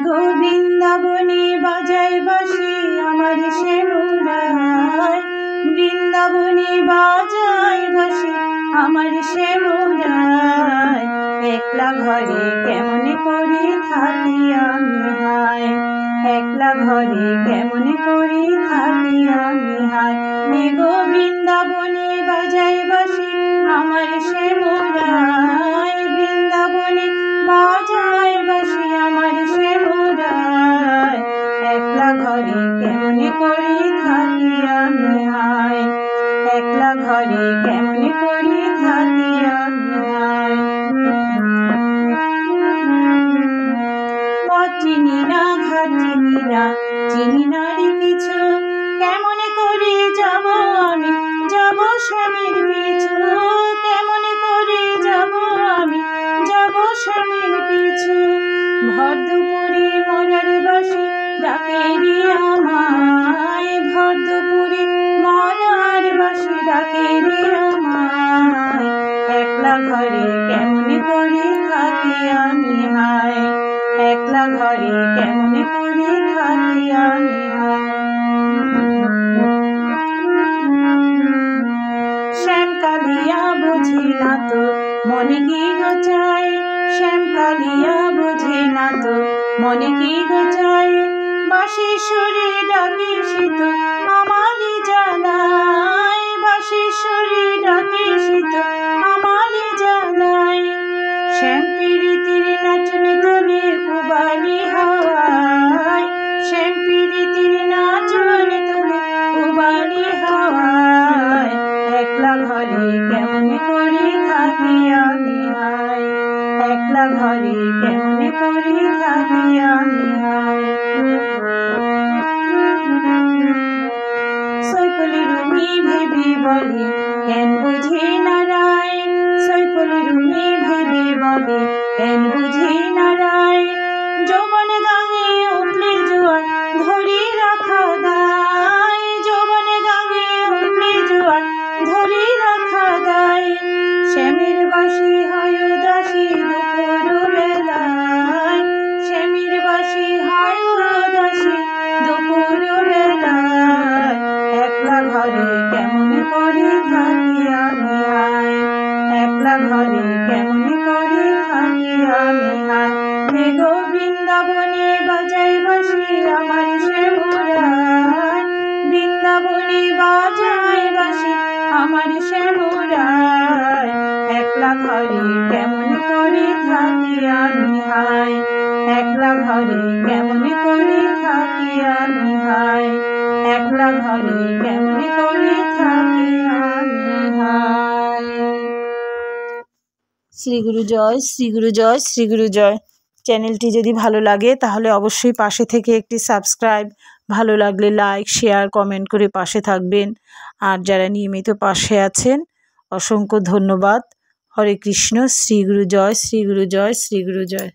গো বৃন্দাবনে বাজায় বাঁশি আমার সে মুরায়, বৃন্দাবনে বাজায় বাঁশি আমার সে মুরায়। একলা ঘরে কেমন করে থাকি আমি হায়, একলা ঘরে কেমন করে থাকি আমি হায়। গো বৃন্দাবনে বাজায় বাঁশি আমার সে মুরায়, বৃন্দাবনে বাজায় বাঁশি আমার সে মুরায়। একলা ঘরে কেমন করে থাকি আমি হায়, একলা ঘরে কেমন করে থাকি আমি হায়। পথ চিনি না, ঘাট চিনি না, চিনি না রে কিছু, কেমন করে যাব আমি, যাব স্বামীর পিছু, কেমন করে যাব আমি, যাব স্বামীর পিছু। ভর দুপুরে মরার বাঁশি ডাকে রে আমায়, ভর দুপুরে মরার বাঁশি ডাকে রে আমায়। একলা ঘরে কেমন করে থাকি আমি হায়, একলা ঘরে কেমন করে থাকি আমি হায়। শ্যাম কালিয়া বুঝি না তো মনে কি গো চায়, শ্যাম কালিয়া বুঝি না তো মনে কি গো চায়। বাঁশির সুরে ডাকে শীত আমারই জ্বালায়, বাঁশির সুরে ডাকে শীত আমারই জ্বালায়। শ্যাম প্রীতির নাচনে তোলে উবালি হাওয়ায়, শ্যাম প্রীতির নাচনে তোলে উবালি হাওয়ায়। একলা ঘরে কেমন করে থাকি আমি হায়, একলা ঘরে কেমন করে থাকি আমি হায়। সৈফুল রুমি ভেবে বলে কেন বুঝি না রায়, সৈফুল রুমি ভেবে বলে কেন বুঝি না রায়। যৌবন গাঙে উঠলে জোয়ার ধরে রাখা দায়, যৌবন গাঙে উঠলে জোয়ার ধরে রাখা দায়। শ্যামের বাঁশি হয় উদাসী দুপুর বেলায়, শ্যামের বাঁশি হয় উদাসী দুপুর বেলায়। একলা ঘরে কেমন করে থাকি আমি হায়, একলা ঘরে কেমন করে থাকি আমি হায়। গো বৃন্দাবনে বাজায় বাঁশি আমার সে মুরায়, বৃন্দাবনে বাজায় বাঁশি আমার সে মুরায়। একলা ঘরে কেমন করে থাকি আমি হায়, একলা ঘরে কেমন করে থাকি আমি হায়, একলা ঘরে কেমন করে থাকি আমি হায়। শ্রী গুরু জয়, শ্রী গুরু জয়, শ্রী গুরু জয়। চ্যানেলটি যদি ভালো লাগে তাহলে অবশ্যই পাশে থেকে একটি সাবস্ক্রাইব, ভালো লাগলে লাইক, শেয়ার, কমেন্ট করে পাশে থাকবেন। আর যারা নিয়মিত পাশে আছেন অসংখ্য ধন্যবাদ। হরে কৃষ্ণ। শ্রী গুরু জয়, শ্রী গুরু জয়, শ্রী গুরু জয়।